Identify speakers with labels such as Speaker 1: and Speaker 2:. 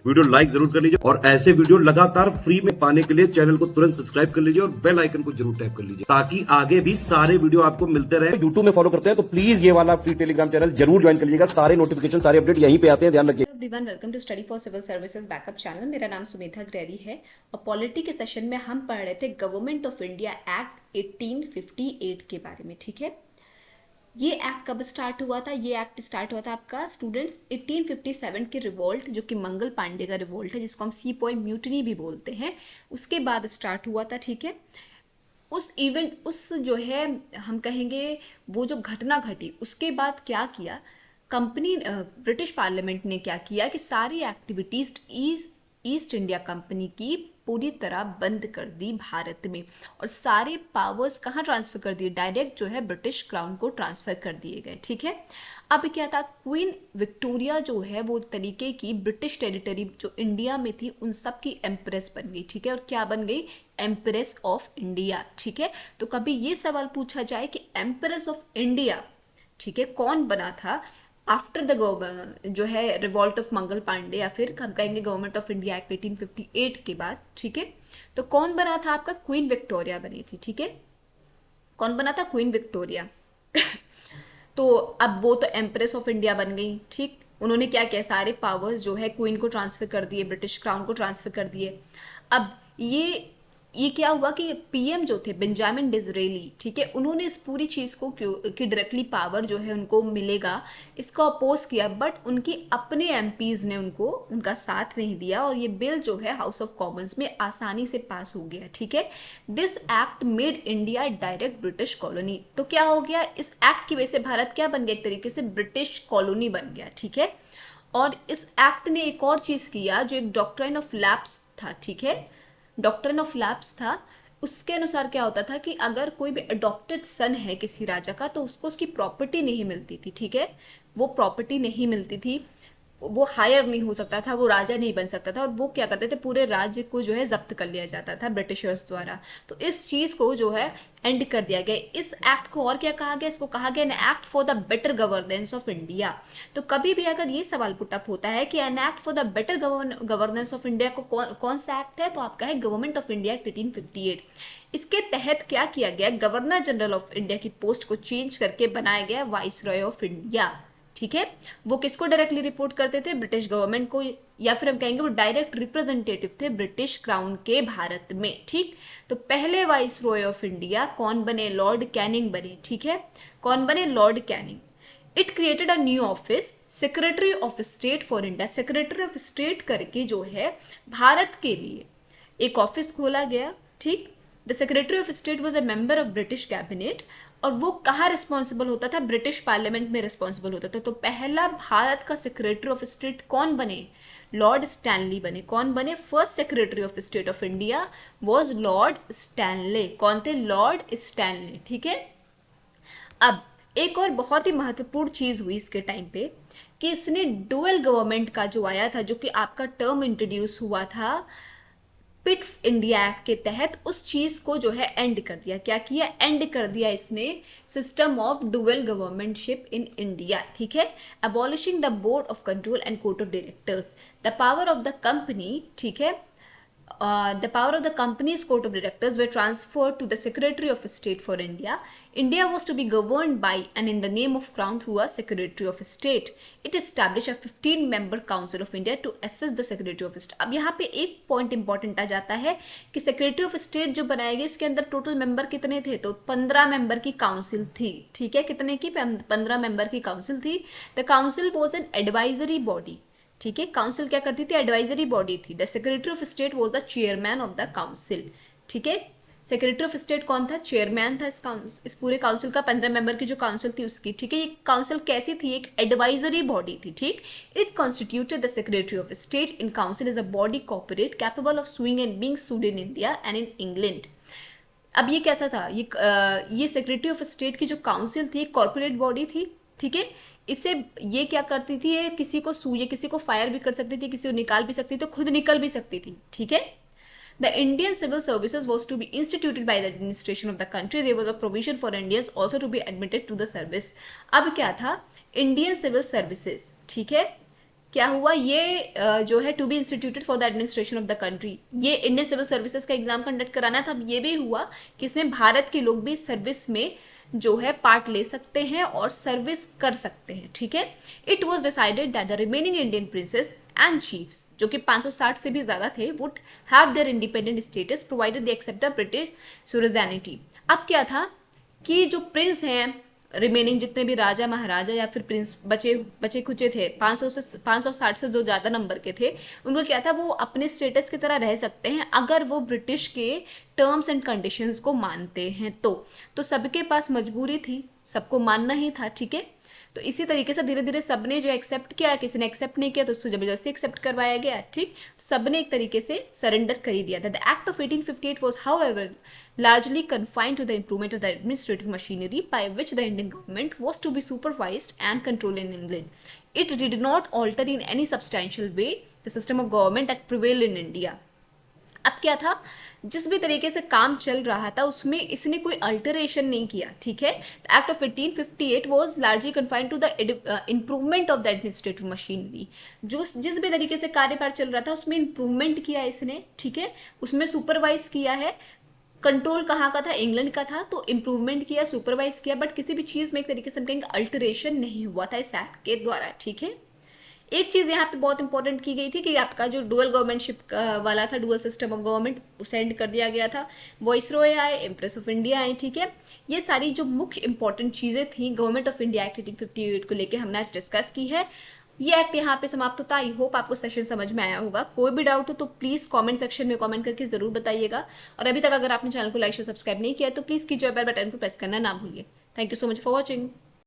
Speaker 1: Video like जरूर कर लीजिए और ऐसे वीडियो लगातार फ्री में पाने के लिए चैनल को तुरंत सब्सक्राइब कर लीजिए और बेल आइकन को जरूर टैप कर लीजिए ताकि आगे भी सारे वीडियो आपको मिलते रहे। यूट्यूब में फॉलो करते हैं तो प्लीज ये वाला फ्री टेलीग्राम चैनल जरूर ज्वाइन कर लीजिएगा। सारे नोटिफिकेशन सारे अपडेट यहीं पे आते हैं, ध्यान रखिए।
Speaker 2: Everyone, welcome to study for civil services backup channel. मेरा नाम सुमेधा ग्रेरी है और पॉलिटी के सेशन में हम पढ़ रहे थे गवर्नमेंट ऑफ इंडिया एक्ट 1858 के बारे में। ठीक है, ये एक्ट कब स्टार्ट हुआ था? ये एक्ट स्टार्ट हुआ था आपका स्टूडेंट्स 1857 के रिवोल्ट, जो कि मंगल पांडे का रिवोल्ट है, जिसको हम सीपॉय म्यूटनी भी बोलते हैं, उसके बाद स्टार्ट हुआ था। ठीक है, उस इवेंट, उस जो है हम कहेंगे वो जो घटना घटी, उसके बाद क्या किया कंपनी, ब्रिटिश पार्लियामेंट ने क्या किया कि सारी एक्टिविटीज ईस्ट इंडिया कंपनी की पूरी तरह बंद कर दी भारत में, और सारे पावर्स कहाँ ट्रांसफर कर दिए? डायरेक्ट जो है ब्रिटिश क्राउन को ट्रांसफर कर दिए गए। ठीक है, अब क्या था, क्वीन विक्टोरिया जो है वो तरीके की ब्रिटिश टेरिटरी जो इंडिया में थी उन सब की एम्प्रेस बन गई। ठीक है, और क्या बन गई? Empress of India. ठीक है, तो कभी ये सवाल पूछा जाए कि एम्प्रेस ऑफ इंडिया, ठीक है, कौन बना था आफ्टर द जो है रिवॉल्ट ऑफ मंगल पांडे, या फिर हम कहेंगे गवर्नमेंट ऑफ इंडिया एक्ट 1858 के बाद? ठीक है, तो कौन बना था आपका? क्वीन विक्टोरिया बनी थी। ठीक है, कौन बना था? Queen Victoria. तो अब वो तो एम्प्रेस ऑफ इंडिया बन गई। ठीक, उन्होंने क्या किया, सारे पावर्स जो है क्वीन को ट्रांसफर कर दिए, ब्रिटिश क्राउन को ट्रांसफर कर दिए। अब ये क्या हुआ कि पीएम जो थे बेंजामिन डिज़रेली, ठीक है, उन्होंने इस पूरी चीज़ को कि डायरेक्टली पावर जो है उनको मिलेगा, इसको अपोज किया, बट उनकी अपने एमपीज ने उनका साथ नहीं दिया, और ये बिल जो है हाउस ऑफ कॉमन्स में आसानी से पास हो गया। ठीक है, this act made India direct British colony. तो क्या हो गया, इस एक्ट की वजह से भारत क्या बन गया? एक तरीके से ब्रिटिश कॉलोनी बन गया। ठीक है, और इस एक्ट ने एक और चीज़ किया जो एक डॉक्ट्राइन ऑफ लैप्स था। ठीक है, डॉक्ट्रिन ऑफ लैप्स था, उसके अनुसार क्या होता था कि अगर कोई भी अडॉप्टेड सन है किसी राजा का तो उसको उसकी प्रॉपर्टी नहीं मिलती थी। ठीक है, वो प्रॉपर्टी नहीं मिलती थी, वो हायर नहीं हो सकता था, वो राजा नहीं बन सकता था, और वो क्या करते थे, पूरे राज्य को जो है जब्त कर लिया जाता था ब्रिटिशर्स द्वारा। तो इस चीज़ को जो है एंड कर दिया गया। इस एक्ट को और क्या कहा गया? इसको कहा गया an act for the better governance of India. तो कभी भी अगर ये सवाल पुटअप होता है कि an act for the better governance of India को कौन सा एक्ट है, तो आपका है गवर्नमेंट ऑफ इंडिया 1858। इसके तहत क्या किया गया? गवर्नर जनरल ऑफ इंडिया की पोस्ट को चेंज करके बनाया गया वाइस रॉय ऑफ इंडिया। ठीक है, वो किसको डायरेक्टली रिपोर्ट करते थे? ब्रिटिश गवर्नमेंट को, या फिर हम कहेंगे वो डायरेक्ट रिप्रेजेंटेटिव थे ब्रिटिश क्राउन के भारत में। ठीक, तो पहले वाइस रॉय ऑफ इंडिया कौन बने? लॉर्ड कैनिंग बने। ठीक है, कौन बने? Lord Canning. It created a new office, secretary of state for India. Secretary of state करके जो है भारत के लिए एक ऑफिस खोला गया। ठीक, the secretary of state was a member of British cabinet, और वो कहाँ रिस्पॉन्सिबल होता था? ब्रिटिश पार्लियामेंट में रिस्पॉन्सिबल होता था। तो पहला भारत का सेक्रेटरी ऑफ स्टेट कौन बने? लॉर्ड स्टैनली बने। कौन बने? First secretary of state of India was Lord Stanley. कौन थे? Lord Stanley. ठीक है, अब एक और बहुत ही महत्वपूर्ण चीज़ हुई इसके टाइम पे कि इसने डुअल गवर्नमेंट का जो आया था, जो कि आपका टर्म इंट्रोड्यूस हुआ था पिट्स इंडिया एक्ट के तहत, उस चीज़ को जो है एंड कर दिया। क्या किया? एंड कर दिया इसने system of dual governmentship in India. ठीक है, abolishing the board of control and court of directors, the power of the company, ठीक है, the power of the company's court of directors were transferred to the Secretary of State for India. India was to be governed by and in the name of Crown through a Secretary of State. It established a 15-member Council of India to assist the Secretary of State. अब यहाँ पे एक point important आ जाता है कि secretary of state जो बनाया गया उसके अंदर टोटल मेंबर कितने थे? तो 15 मेंबर की काउंसिल थी। ठीक है, कितने की? 15 मेंबर की काउंसिल थी। The council was an advisory body. ठीक है, काउंसिल क्या करती थी? एडवाइजरी बॉडी थी। The secretary of state was the chairman of the council. ठीक है, सेक्रेटरी ऑफ स्टेट कौन था? चेयरमैन था इस पूरे काउंसिल का। 15 मेंबर की जो काउंसिल थी उसकी। ठीक है, ये काउंसिल कैसी थी? एक एडवाइजरी बॉडी थी। ठीक, it constituted the secretary of state in council is a body corporate capable of sewing and being sued in India and in England. अब ये कैसा था? ये सेक्रेटरी ऑफ स्टेट की जो काउंसिल थी एक कॉर्पोरेट बॉडी थी। ठीक है, इसे ये क्या करती थी? ये किसी को सूये, किसी को फायर भी कर सकती थी, किसी को निकाल भी सकती थी, खुद निकल भी सकती थी। ठीक है, the Indian civil services was to be instituted by the administration of the country. There was a provision for Indians also to be admitted to the service. अब क्या था? इंडियन सिविल सर्विसेज, ठीक है, क्या हुआ, ये जो है to be instituted for the administration of the country, ये इंडियन सिविल सर्विसेज का एग्जाम कंडक्ट कराना था। अब ये भी हुआ कि इसमें भारत के लोग भी सर्विस में जो है पार्ट ले सकते हैं और सर्विस कर सकते हैं, ठीक है। It was decided that the remaining Indian princes and chiefs, जो कि 560 से भी ज्यादा थे, would have their independent status provided they accept the British suzerainty. अब क्या था कि जो प्रिंस हैं, रिमेनिंग जितने भी राजा महाराजा या फिर प्रिंस बचे खुचे थे, 560 से जो ज़्यादा नंबर के थे, उनको क्या था, वो अपने स्टेटस की तरह रह सकते हैं अगर वो ब्रिटिश के टर्म्स एंड कंडीशंस को मानते हैं। तो सबके पास मजबूरी थी, सबको मानना ही था, ठीक है। तो इसी तरीके से धीरे धीरे सबने जो एक्सेप्ट किया, किसी ने एक्सेप्ट नहीं किया तो उसको जबरदस्ती एक्सेप्ट करवाया गया, ठीक। सबने एक तरीके से सरेंडर कर ही दिया था। The act of 1858 was however largely confined to the improvement of the administrative machinery by which the Indian government was to be supervised and controlled in England. It did not alter in any substantial way the system of government that prevailed in India. अब क्या था, जिस भी तरीके से काम चल रहा था उसमें इसने कोई अल्टरेशन नहीं किया, ठीक है। The act of 1858 was largely confined to the improvement of the administrative machinery. जो जिस भी तरीके से कार्यभार चल रहा था उसमें इम्प्रूवमेंट किया इसने, ठीक है, उसमें सुपरवाइज किया है। कंट्रोल कहाँ का था, इंग्लैंड का था, तो इम्प्रूवमेंट किया, सुपरवाइज किया, बट किसी भी चीज़ में एक तरीके से हम कहेंगे अल्टरेशन नहीं हुआ था इस एक्ट के द्वारा, ठीक है। एक चीज़ यहाँ पे बहुत इंपॉर्टेंट की गई थी कि आपका जो डुअल गवर्नमेंटशिप वाला था, डुअल सिस्टम ऑफ गवर्नमेंट, उसे एंड कर दिया गया था। वॉइसरॉय आए, इम्प्रेस ऑफ इंडिया आए, ठीक है। ये सारी जो मुख्य इंपॉर्टेंट चीज़ें थी गवर्नमेंट ऑफ इंडिया एक्ट 1858 को लेकर हमने आज डिस्कस की है। ये एक्ट यहाँ पे समाप्त होता। आई होप आपको सेशन समझ में आया होगा। कोई भी डाउट हो तो प्लीज़ कमेंट सेक्शन में कमेंट करके ज़रूर बताइएगा। और अभी तक अगर आपने चैनल को लाइक शेयर सब्सक्राइब नहीं किया तो प्लीज़ कीजिए, बेल बटन को प्रेस करना ना भूलिए। Thank you so much for watching.